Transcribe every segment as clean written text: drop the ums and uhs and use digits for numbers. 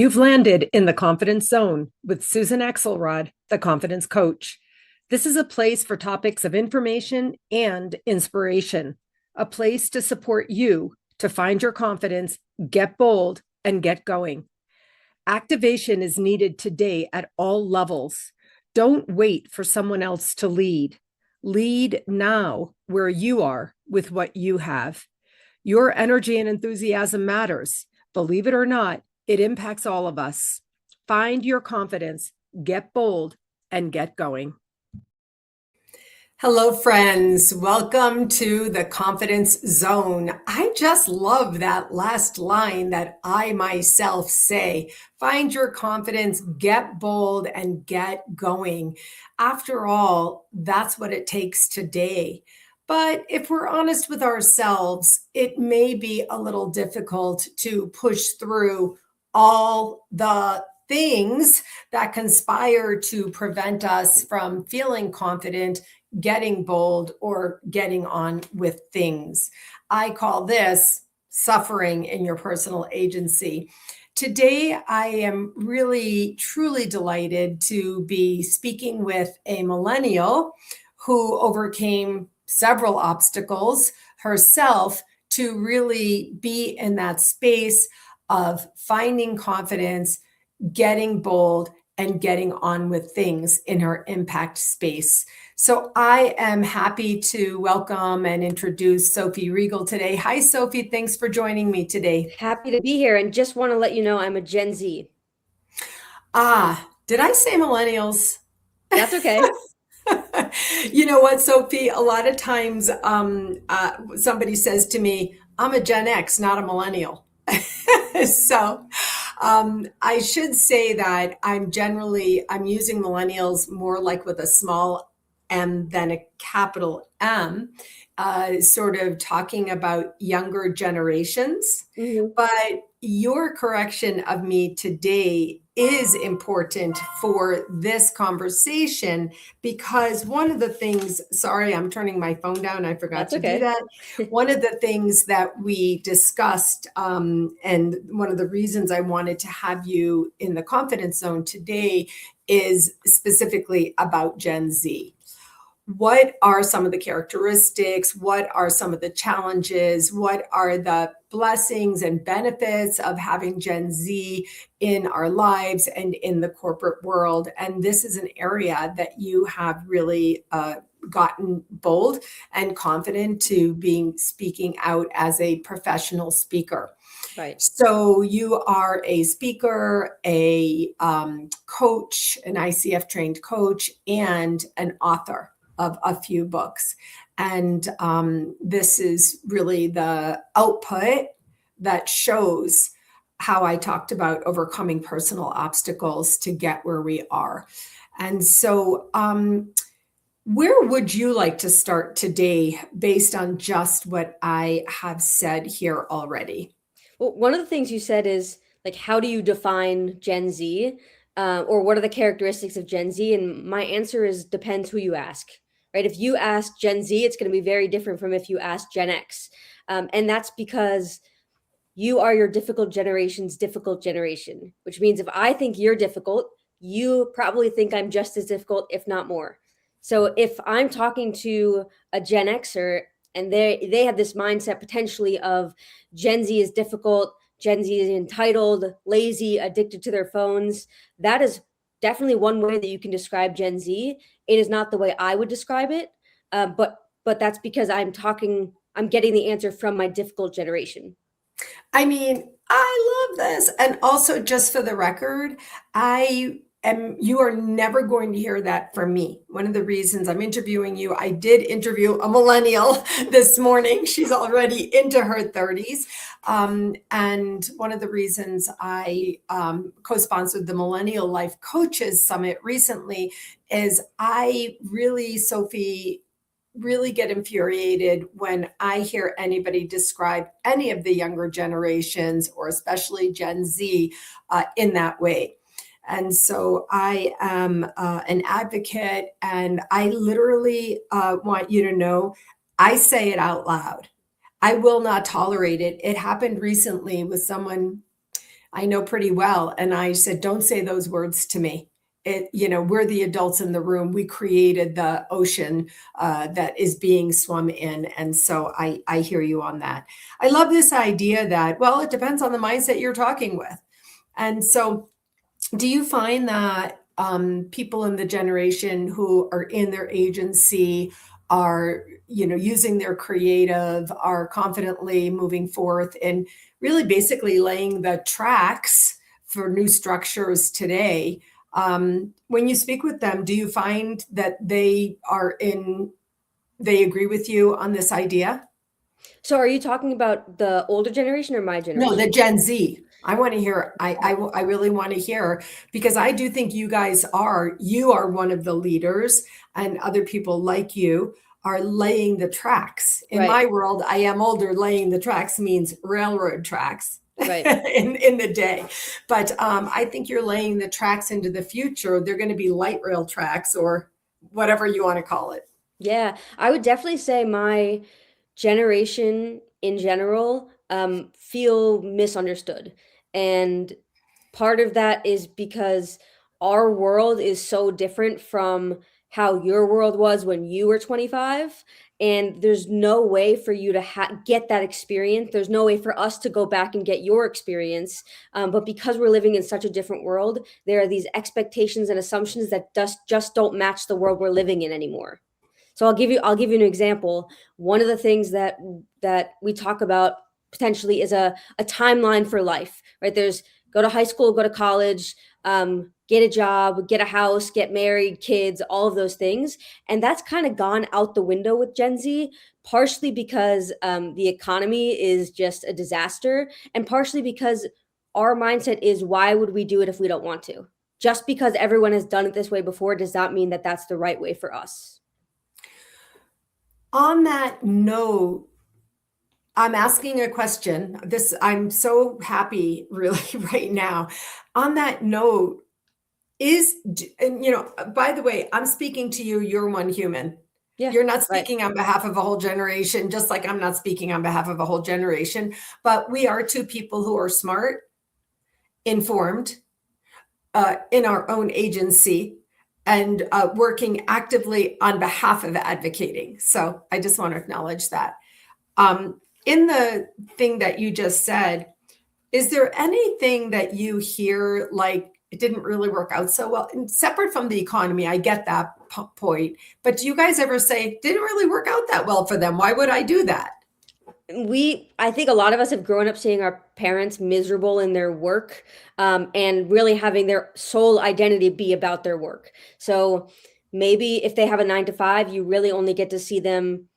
You've landed in the confidence zone with Susan Axelrod, the confidence coach. This is a place for topics of information and inspiration, a place to support you to find your confidence, get bold, and get going. Activation is needed today at all levels. Don't wait for someone else to lead. Lead now where you are with what you have. Your energy and enthusiasm matters. Believe it or not, it impacts all of us. Find your confidence, get bold, and get going. Hello, friends. Welcome to the Confidence Zone. I just love that last line that I myself say. Find your confidence, get bold, and get going. After all, that's what it takes today. But if we're honest with ourselves, it may be a little difficult to push through all the things that conspire to prevent us from feeling confident, getting bold, or getting on with things. I call this suffering in your personal agency. Today, I am really, truly delighted to be speaking with a millennial who overcame several obstacles herself to really be in that space of finding confidence, getting bold, and getting on with things in her impact space. So I am happy to welcome and introduce Sophie Riegel today. Hi, Sophie. Thanks for joining me today. Happy to be here, and just want to let you know I'm a Gen Z. Did I say millennials? That's okay. You know what, Sophie? A lot of times somebody says to me, I'm a Gen X, not a millennial. So I should say that I'm using millennials more like with a small m than a capital M, sort of talking about younger generations. Mhm. But your correction of me today is important for this conversation because one of the things, sorry, I'm turning my phone down. I forgot That's to do okay. that. One of the things that we discussed, and one of the reasons I wanted to have you in the confidence zone today is specifically about Gen Z. What are some of the characteristics? What are some of the challenges? What are the blessings and benefits of having Gen Z in our lives and in the corporate world? And this is an area that you have really gotten bold and confident to being speaking out as a professional speaker. Right. So you are a speaker, a coach, an ICF trained coach, and an author of a few books. And this is really the output that shows how I talked about overcoming personal obstacles to get where we are. And so where would you like to start today based on just what I have said here already? Well, one of the things you said is like, how do you define Gen Z, or what are the characteristics of Gen Z? And my answer is depends who you ask. Right? If you ask Gen Z, it's going to be very different from if you ask Gen X, and that's because you are your difficult generation's difficult generation. Which means if I think you're difficult, you probably think I'm just as difficult, if not more. So if I'm talking to a Gen Xer and they have this mindset potentially of Gen Z is difficult, Gen Z is entitled, lazy, addicted to their phones, that is definitely one way that you can describe Gen Z. It is not the way I would describe it, but that's because I'm getting the answer from my difficult generation. I mean, I love this. And also, just for the record, you are never going to hear that from me. One of the reasons I'm interviewing you, I did interview a millennial this morning. She's already into her 30s. And one of the reasons I co-sponsored the Millennial Life Coaches Summit recently is I really, Sophie, really get infuriated when I hear anybody describe any of the younger generations, or especially Gen Z, in that way. And so I am an advocate, and I literally want you to know I say it out loud. I will not tolerate it. It happened recently with someone I know pretty well. And I said, don't say those words to me. We're the adults in the room. We created the ocean that is being swum in. And so I hear you on that. I love this idea that, well, it depends on the mindset you're talking with. And so do you find that people in the generation who are in their agency are, using their creative, are confidently moving forth and really basically laying the tracks for new structures today? When you speak with them, do you find that they agree with you on this idea? So are you talking about the older generation or my generation? No, the Gen Z. I want to hear, I really want to hear, because I do think you are one of the leaders, and other people like you are laying the tracks. In Right. my world, I am older, laying the tracks means railroad tracks. Right. in the day. But I think you're laying the tracks into the future. They're going to be light rail tracks or whatever you want to call it. Yeah, I would definitely say my generation in general feel misunderstood. And part of that is because our world is so different from how your world was when you were 25. And there's no way for you to get that experience. There's no way for us to go back and get your experience. But because we're living in such a different world, there are these expectations and assumptions that just don't match the world we're living in anymore. So I'll give you an example. One of the things that we talk about potentially is a timeline for life, right? There's go to high school, go to college, get a job, get a house, get married, kids, all of those things. And that's kind of gone out the window with Gen Z, partially because the economy is just a disaster, and partially because our mindset is, why would we do it if we don't want to? Just because everyone has done it this way before does not mean that that's the right way for us. On that note, I'm asking a question. I'm so happy really right now. On that note, by the way, I'm speaking to you, you're one human. Yeah, you're not speaking on behalf of a whole generation, just like I'm not speaking on behalf of a whole generation, but we are two people who are smart, informed, in our own agency, and working actively on behalf of advocating. So I just want to acknowledge that. In the thing that you just said, is there anything that you hear like it didn't really work out so well? And separate from the economy, I get that point. But do you guys ever say, didn't really work out that well for them? Why would I do that? I think a lot of us have grown up seeing our parents miserable in their work, and really having their sole identity be about their work. So maybe if they have a 9 to 5, you really only get to see them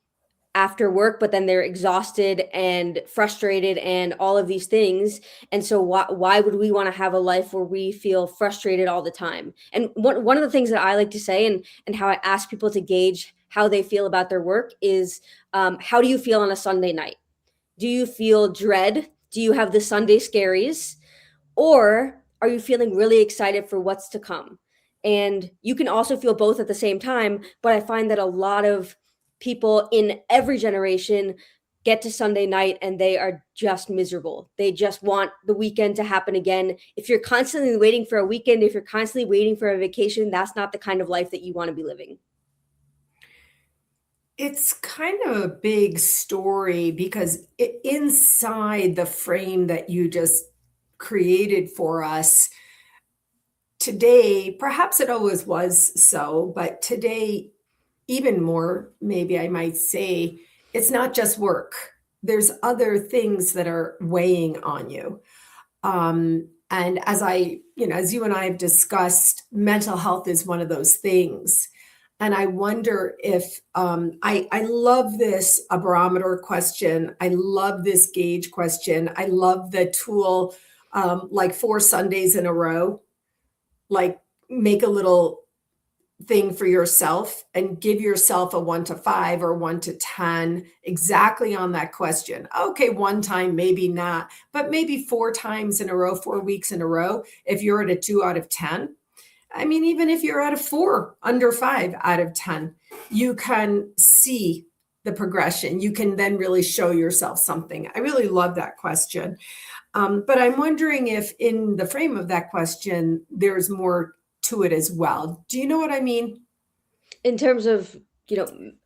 after work, but then they're exhausted and frustrated and all of these things. And so why would we want to have a life where we feel frustrated all the time? And one of the things that I like to say, and how I ask people to gauge how they feel about their work is, how do you feel on a Sunday night? Do you feel dread? Do you have the Sunday scaries? Or are you feeling really excited for what's to come? And you can also feel both at the same time, but I find that a lot of people in every generation get to Sunday night and they are just miserable. They just want the weekend to happen again. If you're constantly waiting for a weekend, if you're constantly waiting for a vacation, that's not the kind of life that you want to be living. It's kind of a big story because inside the frame that you just created for us today, perhaps it always was so, but today, even more, maybe I might say, it's not just work. There's other things that are weighing on you. And as you and I have discussed, mental health is one of those things. And I wonder if, I love this a barometer question. I love this gauge question. I love the tool, like 4 Sundays in a row, like make a little thing for yourself and give yourself a 1 to 5 or 1 to 10 exactly on that question. Okay, one time, maybe not, but maybe 4 times in a row, 4 weeks in a row. If you're at a 2 out of 10, I mean, even if you're at a 4, under 5 out of 10, you can see the progression. You can then really show yourself something. I really love that question. But I'm wondering if in the frame of that question, there's more to it as well. Do you know what I mean? In terms of,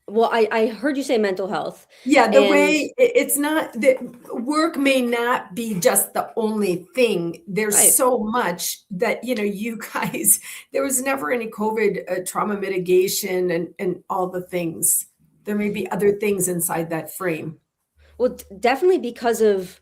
well, I heard you say mental health. Yeah, the And way it's not that work may not be just the only thing. There's right. so much that, you guys, there was never any COVID trauma mitigation and all the things. There may be other things inside that frame. Well, definitely because of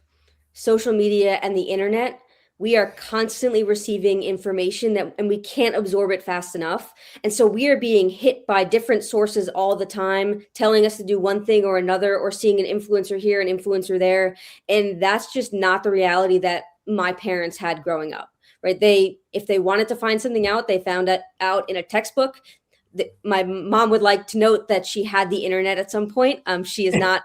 social media and the internet, we are constantly receiving information and we can't absorb it fast enough. And so we are being hit by different sources all the time, telling us to do one thing or another, or seeing an influencer here, an influencer there. And that's just not the reality that my parents had growing up, right? If they wanted to find something out, they found it out in a textbook. My mom would like to note that she had the internet at some point. She is not,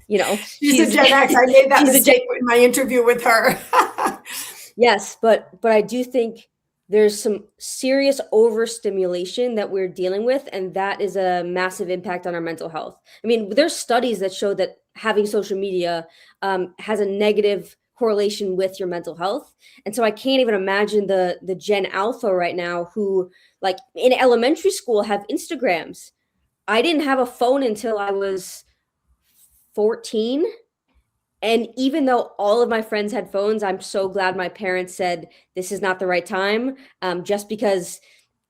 She's a Gen X. I made that mistake in my interview with her. Yes, but I do think there's some serious overstimulation that we're dealing with, and that is a massive impact on our mental health. I mean, there's studies that show that having social media has a negative correlation with your mental health. And so I can't even imagine the Gen Alpha right now who, like, in elementary school have Instagrams. I didn't have a phone until I was 14. And even though all of my friends had phones, I'm so glad my parents said, this is not the right time. Just because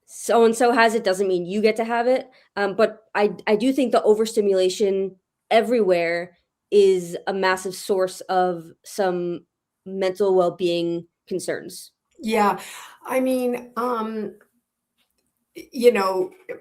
so-and-so has it doesn't mean you get to have it. But I do think the overstimulation everywhere is a massive source of some mental well-being concerns. Yeah. I mean,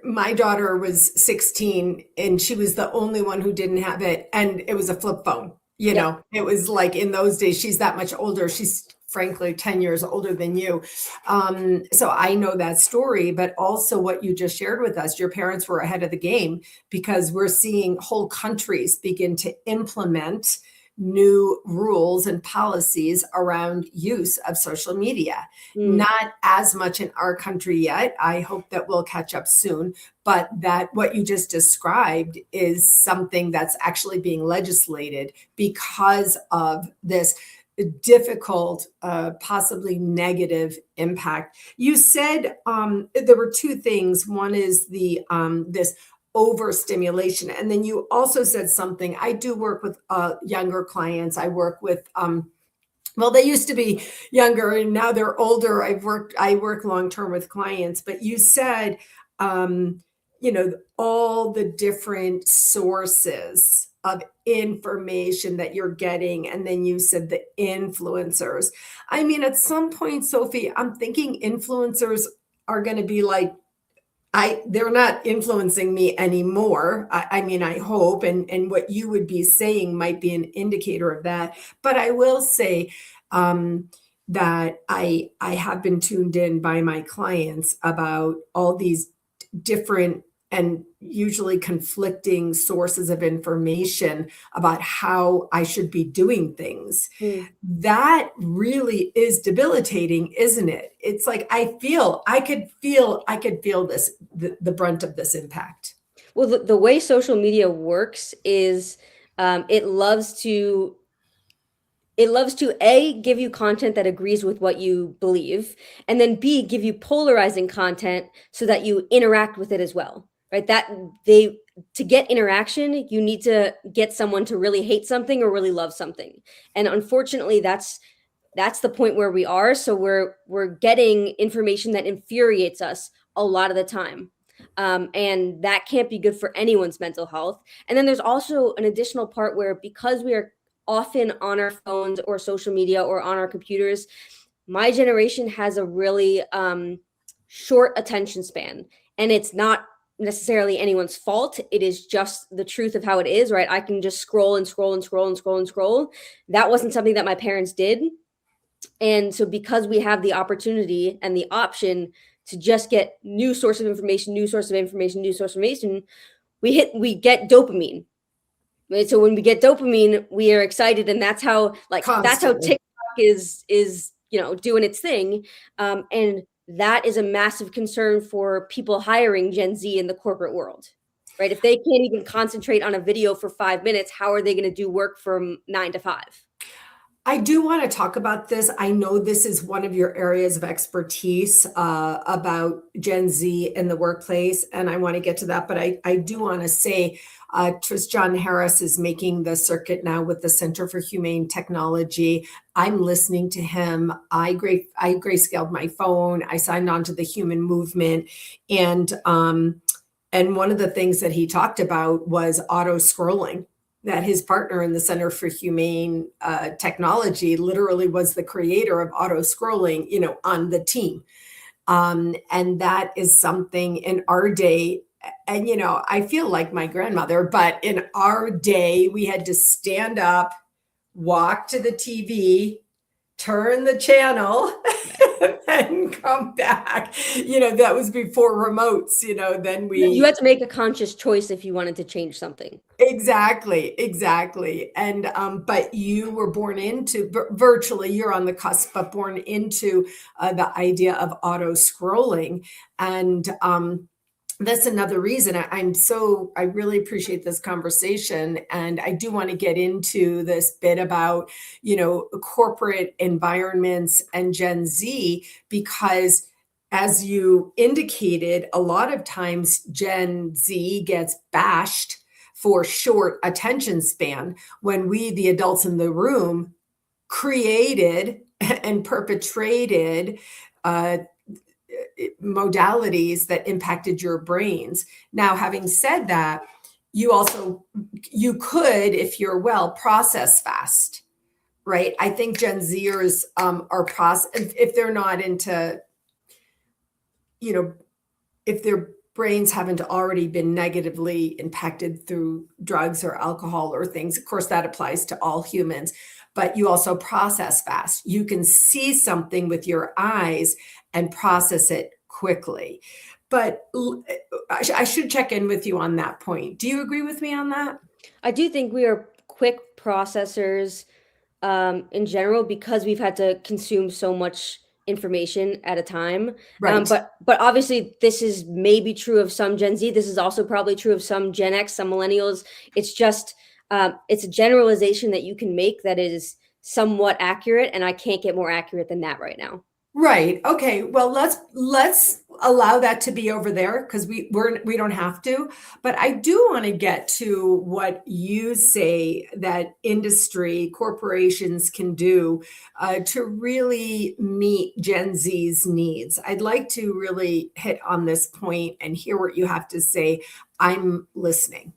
my daughter was 16 and she was the only one who didn't have it. And it was a flip phone. Yep. It was like in those days, she's that much older. She's frankly 10 years older than you. So I know that story, but also what you just shared with us, your parents were ahead of the game because we're seeing whole countries begin to implement new rules and policies around use of social media. Not as much in our country yet. I hope that we'll catch up soon, but that what you just described is something that's actually being legislated because of this difficult, possibly negative impact. You said there were two things. One is the this overstimulation, and then you also said something. I do work with younger clients. I work with well, they used to be younger and now they're older. I work long term with clients, but you said all the different sources of information that you're getting. And then you said the influencers. I mean, at some point, Sophie, I'm thinking influencers are going to be like, they're not influencing me anymore. I mean, I hope, and what you would be saying might be an indicator of that. But I will say that I have been tuned in by my clients about all these different and usually conflicting sources of information about how I should be doing things. That really is debilitating, isn't it? It's like I could feel this, the brunt of this impact. Well, the way social media works is it loves to A, give you content that agrees with what you believe, and then B, give you polarizing content so that you interact with it as well, right? To get interaction, you need to get someone to really hate something or really love something. And unfortunately, that's the point where we are. So we're getting information that infuriates us a lot of the time. And that can't be good for anyone's mental health. And then there's also an additional part where, because we are often on our phones or social media or on our computers, my generation has a really short attention span. And it's not necessarily anyone's fault. It is just the truth of how it is, right? I can just scroll and scroll and scroll and scroll and scroll. That wasn't something that my parents did. And so because we have the opportunity and the option to just get new source of information, we get dopamine. Right? So when we get dopamine, we are excited, and that's how TikTok is doing its thing. And that is a massive concern for people hiring Gen Z in the corporate world, right? If they can't even concentrate on a video for 5 minutes, how are they going to do work from 9 to 5? I do want to talk about this. I know this is one of your areas of expertise about Gen Z in the workplace, and I want to get to that. But I do want to say, John Harris is making the circuit now with the Center for Humane Technology. I'm listening to him. I grayscaled my phone. I signed on to the Human Movement, and one of the things that he talked about was auto scrolling, that his partner in the Center for Humane Technology literally was the creator of auto scrolling, on the team. And that is something in our day. And, I feel like my grandmother, but in our day, we had to stand up, walk to the TV, turn the channel, and come back. That was before remotes. Then You had to make a conscious choice if you wanted to change something. Exactly. And but you were born into virtually, you're on the cusp, but born into the idea of auto scrolling. And that's another reason I really appreciate this conversation. And I do want to get into this bit about, corporate environments and Gen Z, because as you indicated, a lot of times Gen Z gets bashed for short attention span, when we, the adults in the room, created and perpetrated modalities that impacted your brains. Now, having said that, you could, if you're well, process fast, right? I think Gen Zers are if they're not into, if their brains haven't already been negatively impacted through drugs or alcohol or things. Of course, that applies to all humans, but you also process fast. You can see something with your eyes and process it quickly. But I should check in with you on that point. Do you agree with me on that? I do think we are quick processors in general, because we've had to consume so much information at a time. Right. But obviously this is maybe true of some Gen Z. This is also probably true of some Gen X, some millennials. It's just, it's a generalization that you can make that is somewhat accurate, and I can't get more accurate than that right now. Right. Okay. Well, let's allow that to be over there, because we don't have to. But I do want to get to what you say that industry corporations can do to really meet Gen Z's needs. I'd like to really hit on this point and hear what you have to say. I'm listening.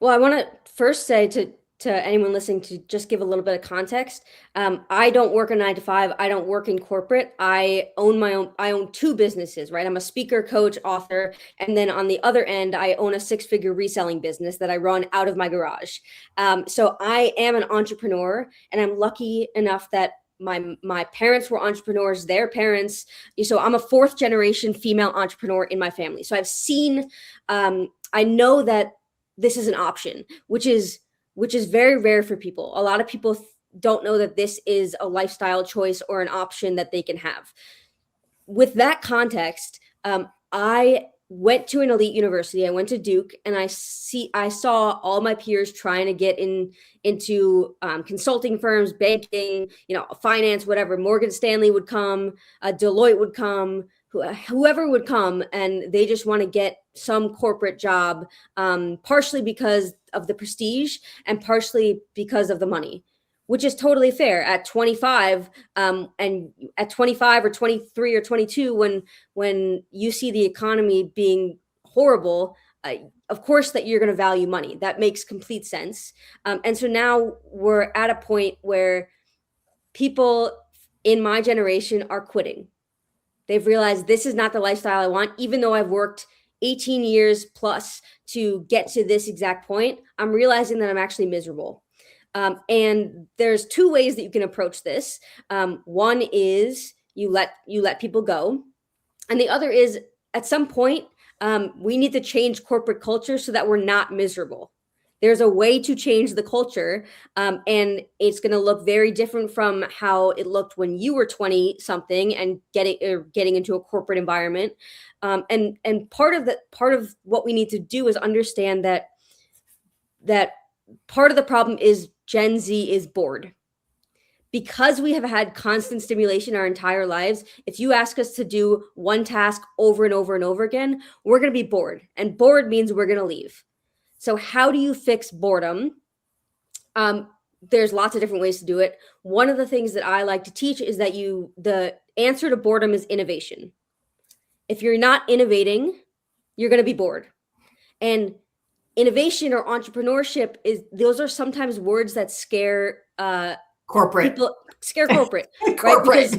Well, I want to first say to anyone listening, to just give a little bit of context. I don't work a 9-to-5. I don't work in corporate. I own two businesses, right? I'm a speaker, coach, author. And then on the other end, I own a 6-figure reselling business that I run out of my garage. So I am an entrepreneur, and I'm lucky enough that my parents were entrepreneurs, their parents. So I'm a 4th generation female entrepreneur in my family. So I've seen, I know that this is an option, which is very rare for people. A lot of people don't know that this is a lifestyle choice or an option that they can have. With that context, I went to an elite university. I went to Duke, and I saw all my peers trying to get into consulting firms, banking, finance, whatever. Morgan Stanley would come, Deloitte would come, whoever would come, and they just want to get some corporate job, partially because of the prestige and partially because of the money, which is totally fair at 25, and at 25 or 23 or 22, when you see the economy being horrible, of course that you're going to value money. That makes complete sense. And so now we're at a point where people in my generation are quitting. They've realized this is not the lifestyle I want, even though I've worked 18 years plus to get to this exact point. I'm realizing that I'm actually miserable. And there's 2 ways that you can approach this. One is you let people go. And the other is, at some point, we need to change corporate culture so that we're not miserable. There's a way to change the culture, and it's going to look very different from how it looked when you were 20 something and getting into a corporate environment. And part of what we need to do is understand that part of the problem is Gen Z is bored, because we have had constant stimulation our entire lives, if you ask us to do one task over and over and over again, we're going to be bored. And bored means we're going to leave. So how do you fix boredom? There's lots of different ways to do it. One of the things that I like to teach is that the answer to boredom is innovation. If you're not innovating, you're going to be bored. And innovation or entrepreneurship those are sometimes words that scare corporate people, scare corporate, right? Corporate.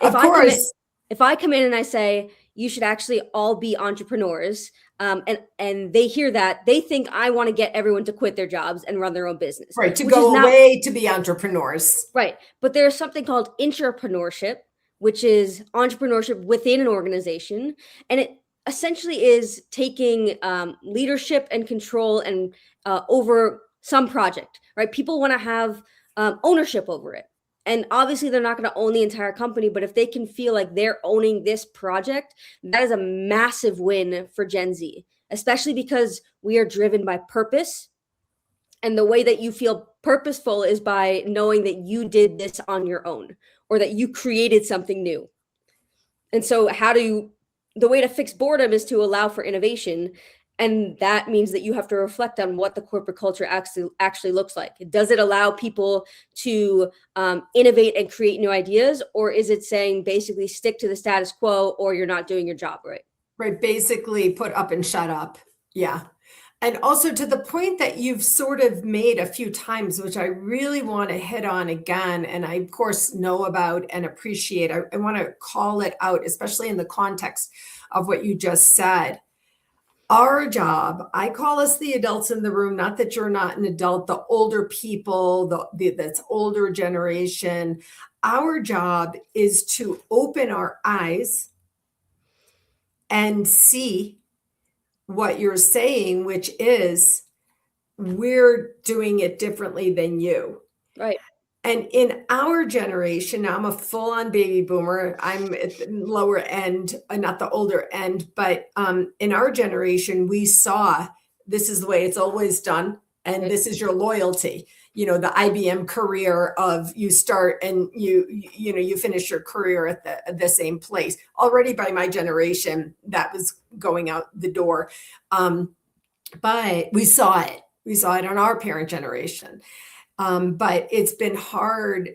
Because if I come in and I say you should actually all be entrepreneurs, and they hear that, they think I want to get everyone to quit their jobs and run their own business, right? To go away to be entrepreneurs, right? But there's something called intrapreneurship, which is entrepreneurship within an organization, and it essentially is taking leadership and control and over some project, right? People want to have ownership over it. And obviously they're not going to own the entire company, but if they can feel like they're owning this project, that is a massive win for Gen Z, especially because we are driven by purpose. And the way that you feel purposeful is by knowing that you did this on your own or that you created something new. And so the way to fix boredom is to allow for innovation. And that means that you have to reflect on what the corporate culture actually looks like. Does it allow people to innovate and create new ideas? Or is it saying basically stick to the status quo or you're not doing your job right? Right. Basically put up and shut up. Yeah. And also to the point that you've sort of made a few times, which I really want to hit on again, and I, of course, know about and appreciate. I want to call it out, especially in the context of what you just said. Our job, I call us the adults in the room, not that you're not an adult, the older people, that's older generation. Our job is to open our eyes and see what you're saying, which is we're doing it differently than you. Right. And in our generation, now I'm a full-on baby boomer. I'm at the lower end, not the older end, but in our generation, we saw this is the way it's always done. And this is your loyalty. You know, the IBM career of you start and you finish your career at the same place. Already by my generation, that was going out the door. But we saw it. We saw it on our parent generation. But it's been hard.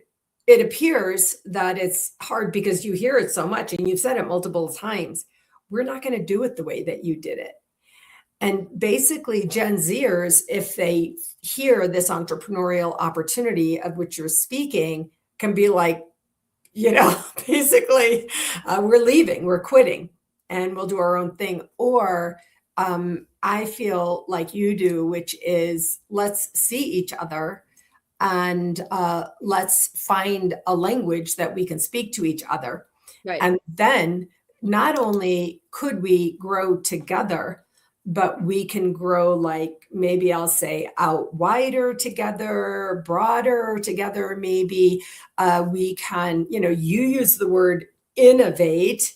It appears that it's hard because you hear it so much and you've said it multiple times. We're not going to do it the way that you did it. And basically Gen Zers, if they hear this entrepreneurial opportunity of which you're speaking, can be like, basically we're leaving, we're quitting, and we'll do our own thing. Or I feel like you do, which is let's see each other and let's find a language that we can speak to each other. Right. And then not only could we grow together, but we can grow, like, maybe I'll say out wider together, broader together. Maybe we can, you use the word innovation.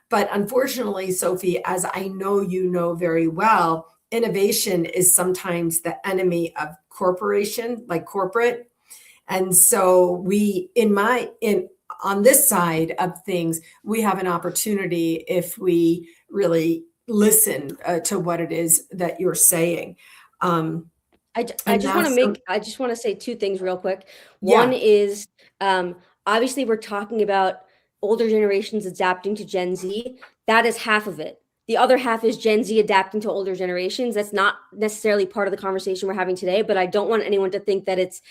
But unfortunately, Sophie, as I know you know very well, innovation is sometimes the enemy of corporation, like corporate. And so on this side of things, we have an opportunity if we really listen to what it is that you're saying. I just want to say two things real quick. One is obviously we're talking about older generations adapting to Gen Z. That is half of it. The other half is Gen Z adapting to older generations. That's not necessarily part of the conversation we're having today, but I don't want anyone to think that it's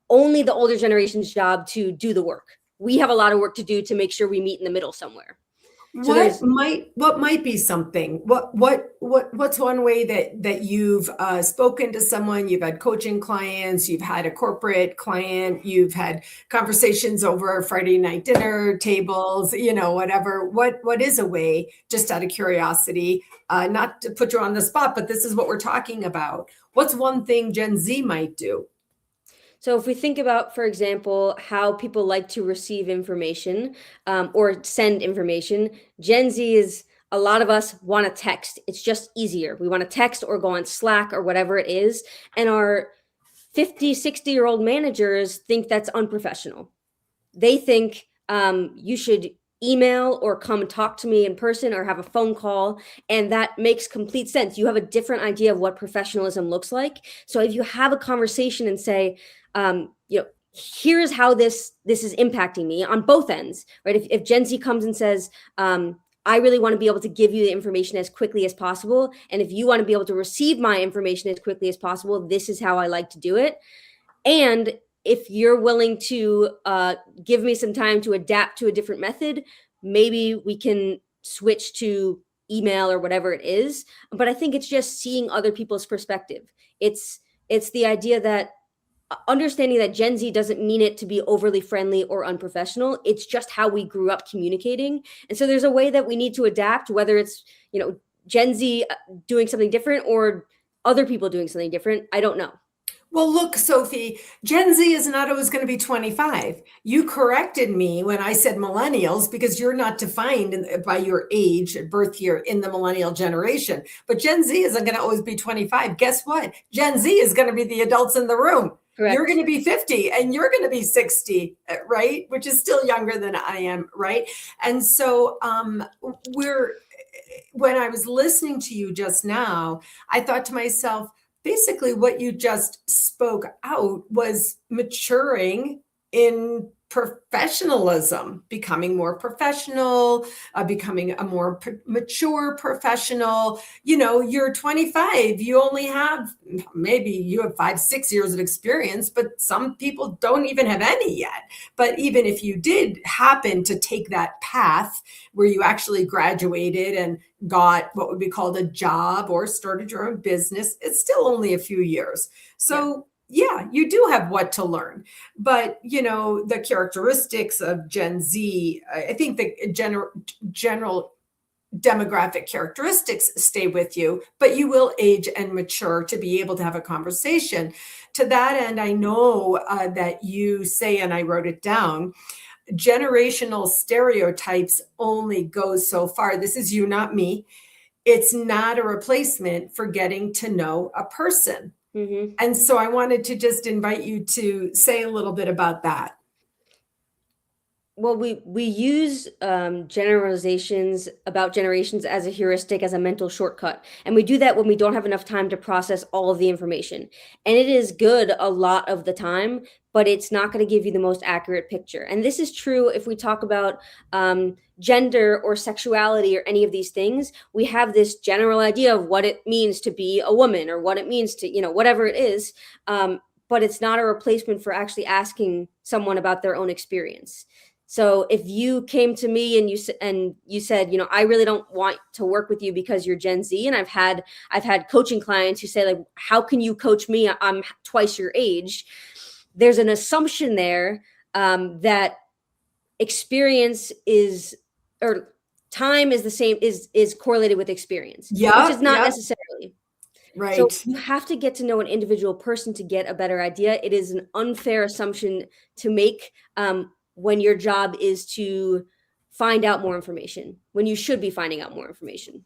only the older generation's job to do the work. We have a lot of work to do to make sure we meet in the middle somewhere. So what might be something? What's one way that you've spoken to someone? You've had coaching clients, you've had a corporate client, you've had conversations over Friday night dinner tables, whatever. What is a way, just out of curiosity, not to put you on the spot, but this is what we're talking about. What's one thing Gen Z might do? So if we think about, for example, how people like to receive information or send information, Gen Z is, a lot of us want to text. It's just easier. We want to text or go on Slack or whatever it is. And our 50, 60-year-old managers think that's unprofessional. They think you should email or come and talk to me in person or have a phone call. And that makes complete sense. You have a different idea of what professionalism looks like. So if you have a conversation and say, here's how this is impacting me on both ends, right? If Gen Z comes and says, I really want to be able to give you the information as quickly as possible. And if you want to be able to receive my information as quickly as possible, this is how I like to do it. And if you're willing to give me some time to adapt to a different method, maybe we can switch to email or whatever it is. But I think it's just seeing other people's perspective. It's the idea that understanding that Gen Z doesn't mean it to be overly friendly or unprofessional. It's just how we grew up communicating. And so there's a way that we need to adapt, whether it's, Gen Z doing something different or other people doing something different. I don't know. Well, look, Sophie, Gen Z is not always going to be 25. You corrected me when I said millennials because you're not defined by your age, birth year in the millennial generation. But Gen Z isn't going to always be 25. Guess what? Gen Z is going to be the adults in the room. Correct. You're going to be 50 and you're going to be 60, right? Which is still younger than I am, right? And so when I was listening to you just now, I thought to myself, basically what you just spoke out was maturing in professionalism, becoming more professional, becoming a more mature professional. You're 25, you only have, maybe you have 5-6 years of experience, but some people don't even have any yet. But even if you did happen to take that path where you actually graduated and got what would be called a job or started your own business, it's still only a few years. So yeah, you do have what to learn. But, the characteristics of Gen Z, I think the general demographic characteristics stay with you, but you will age and mature to be able to have a conversation. To that end, I know that you say, and I wrote it down, generational stereotypes only goes so far. This is you, not me. It's not a replacement for getting to know a person. Mm-hmm. And so I wanted to just invite you to say a little bit about that. Well, we use generalizations about generations as a heuristic, as a mental shortcut. And we do that when we don't have enough time to process all of the information. And it is good a lot of the time, but it's not going to give you the most accurate picture. And this is true if we talk about gender or sexuality or any of these things. We have this general idea of what it means to be a woman or what it means to, whatever it is. But it's not a replacement for actually asking someone about their own experience. So if you came to me and you said, I really don't want to work with you because you're Gen Z, and I've had coaching clients who say, like, how can you coach me? I'm twice your age. There's an assumption there that experience or time is the same, is correlated with experience, which is not necessarily. Right. So you have to get to know an individual person to get a better idea. It is an unfair assumption to make when your job is to find out more information, when you should be finding out more information.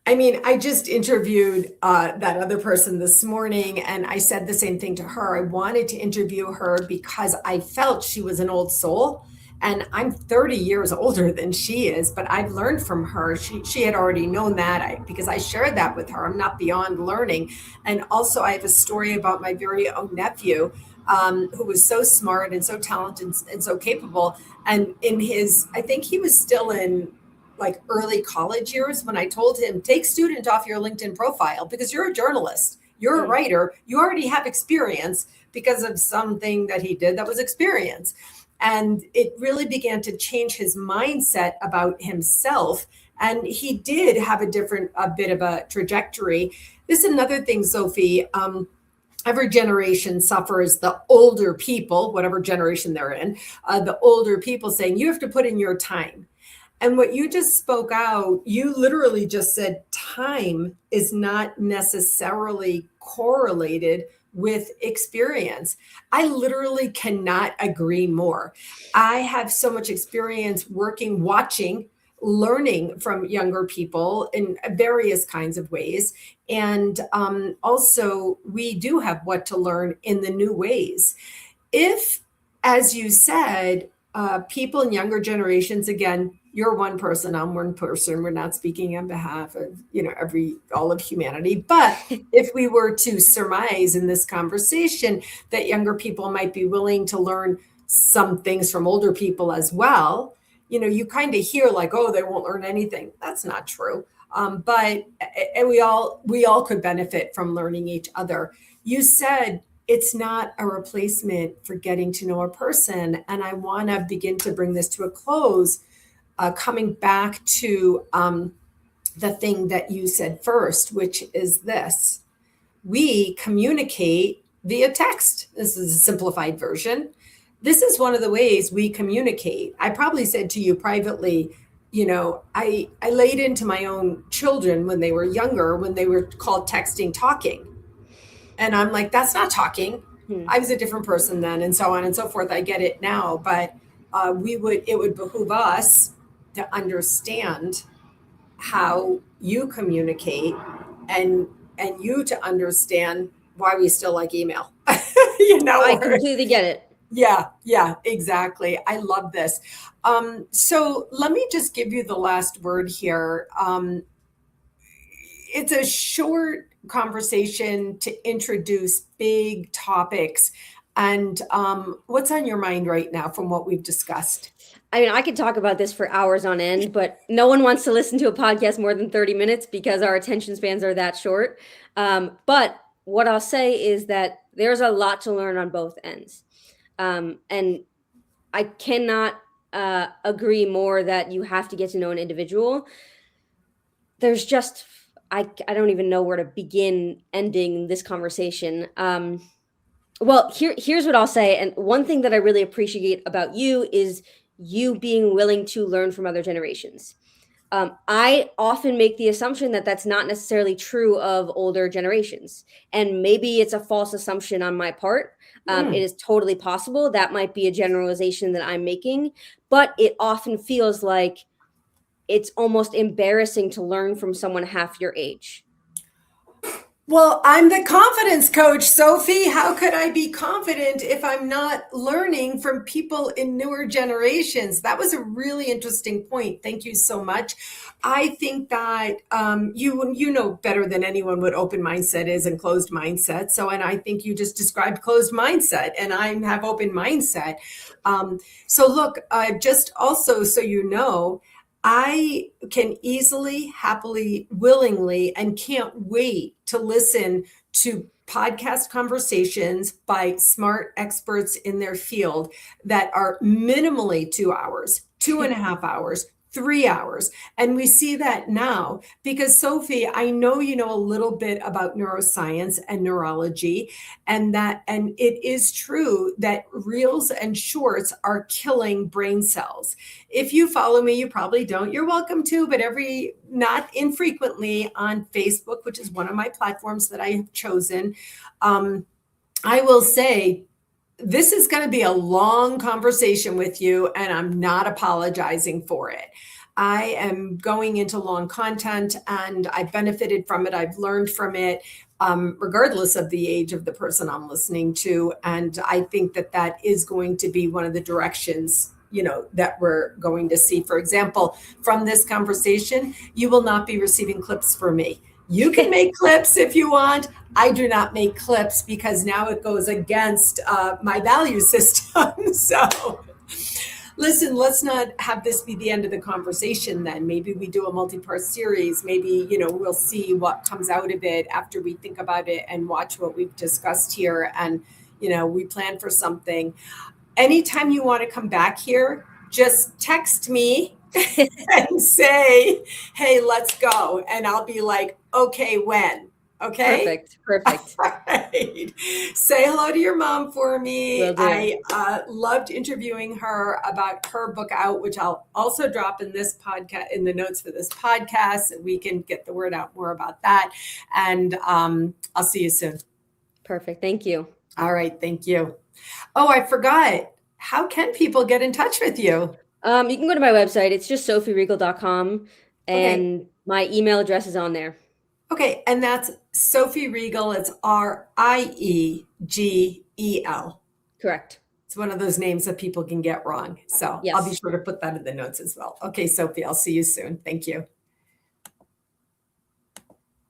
I mean, I just interviewed that other person this morning, and I said the same thing to her. I wanted to interview her because I felt she was an old soul, and I'm 30 years older than she is, but I've learned from her. She had already known that because I shared that with her. I'm not beyond learning. And also I have a story about my very own nephew, who was so smart and so talented and so capable. And I think he was still in like early college years when I told him, take student off your LinkedIn profile because you're a journalist, you're a writer, you already have experience because of something that he did that was experience. And it really began to change his mindset about himself. And he did have a bit of a trajectory. This is another thing, Sophie. Every generation suffers the older people, whatever generation they're in, the older people saying, you have to put in your time. And what you just spoke out, you literally just said time is not necessarily correlated with experience. I literally cannot agree more. I have so much experience watching learning from younger people in various kinds of ways. And also, we do have what to learn in the new ways. If, as you said, people in younger generations, again, you're one person, I'm one person, we're not speaking on behalf of, all of humanity. But if we were to surmise in this conversation that younger people might be willing to learn some things from older people as well, you kind of hear like, oh, they won't learn anything. That's not true. But we all could benefit from learning each other. You said it's not a replacement for getting to know a person. And I want to begin to bring this to a close, coming back to the thing that you said first, which is this. We communicate via text. This is a simplified version. This is one of the ways we communicate. I probably said to you privately, I laid into my own children when they were younger, when they were called texting, talking. And I'm like, that's not talking. I was a different person then, and so on and so forth. I get it now, but it would behoove us to understand how you communicate and you to understand why we still like email. I completely get it. Yeah, exactly. I love this. So let me just give you the last word here. It's a short conversation to introduce big topics. And what's on your mind right now from what we've discussed? I mean, I could talk about this for hours on end, but no one wants to listen to a podcast more than 30 minutes because our attention spans are that short. But what I'll say is that there's a lot to learn on both ends. And I cannot agree more that you have to get to know an individual. There's just, I don't even know where to begin ending this conversation. Well, here's what I'll say. And one thing that I really appreciate about you is you being willing to learn from other generations. I often make the assumption that that's not necessarily true of older generations. And maybe it's a false assumption on my part. It is totally possible. That might be a generalization that I'm making, but it often feels like it's almost embarrassing to learn from someone half your age. Well, I'm the confidence coach, Sophie. How could I be confident if I'm not learning from people in newer generations? That was a really interesting point. Thank you so much. I think that you know better than anyone what open mindset is and closed mindset. And I think you just described closed mindset, and I have open mindset. So look, just also so you know, I can easily, happily, willingly, and can't wait to listen to podcast conversations by smart experts in their field that are minimally 2 hours, 2.5 hours, 3 hours. And we see that now because, Sophie, I know you know a little bit about neuroscience and neurology, and it is true that reels and shorts are killing brain cells. If you follow me, you probably don't. You're welcome to, but not infrequently on Facebook, which is one of my platforms that I have chosen, I will say, this is going to be a long conversation with you, and I'm not apologizing for it. I am going into long content, and I've benefited from it. I've learned from it, regardless of the age of the person I'm listening to. And I think that is going to be one of the directions, that we're going to see. For example, from this conversation, you will not be receiving clips from me. You can make clips if you want. I do not make clips because now it goes against my value system. So listen, let's not have this be the end of the conversation then. Maybe we do a multi-part series. Maybe, we'll see what comes out of it after we think about it and watch what we've discussed here. And, we plan for something. Anytime you want to come back here, just text me and say, hey, let's go. And I'll be like, okay, when? Okay. Perfect. Right. Say hello to your mom for me. Will do. I loved interviewing her about her book out, which I'll also drop in this podcast, in the notes for this podcast, and we can get the word out more about that. And I'll see you soon. Perfect. Thank you. All right. Thank you. Oh, I forgot. How can people get in touch with you? You can go to my website. It's just sophieriegel.com, Okay. and my email address is on there. Okay. And that's Sophie Riegel. It's Riegel. Correct. It's one of those names that people can get wrong. So I'll be Yes. sure to put that in the notes as well. Okay, Sophie, I'll see you soon. Thank you.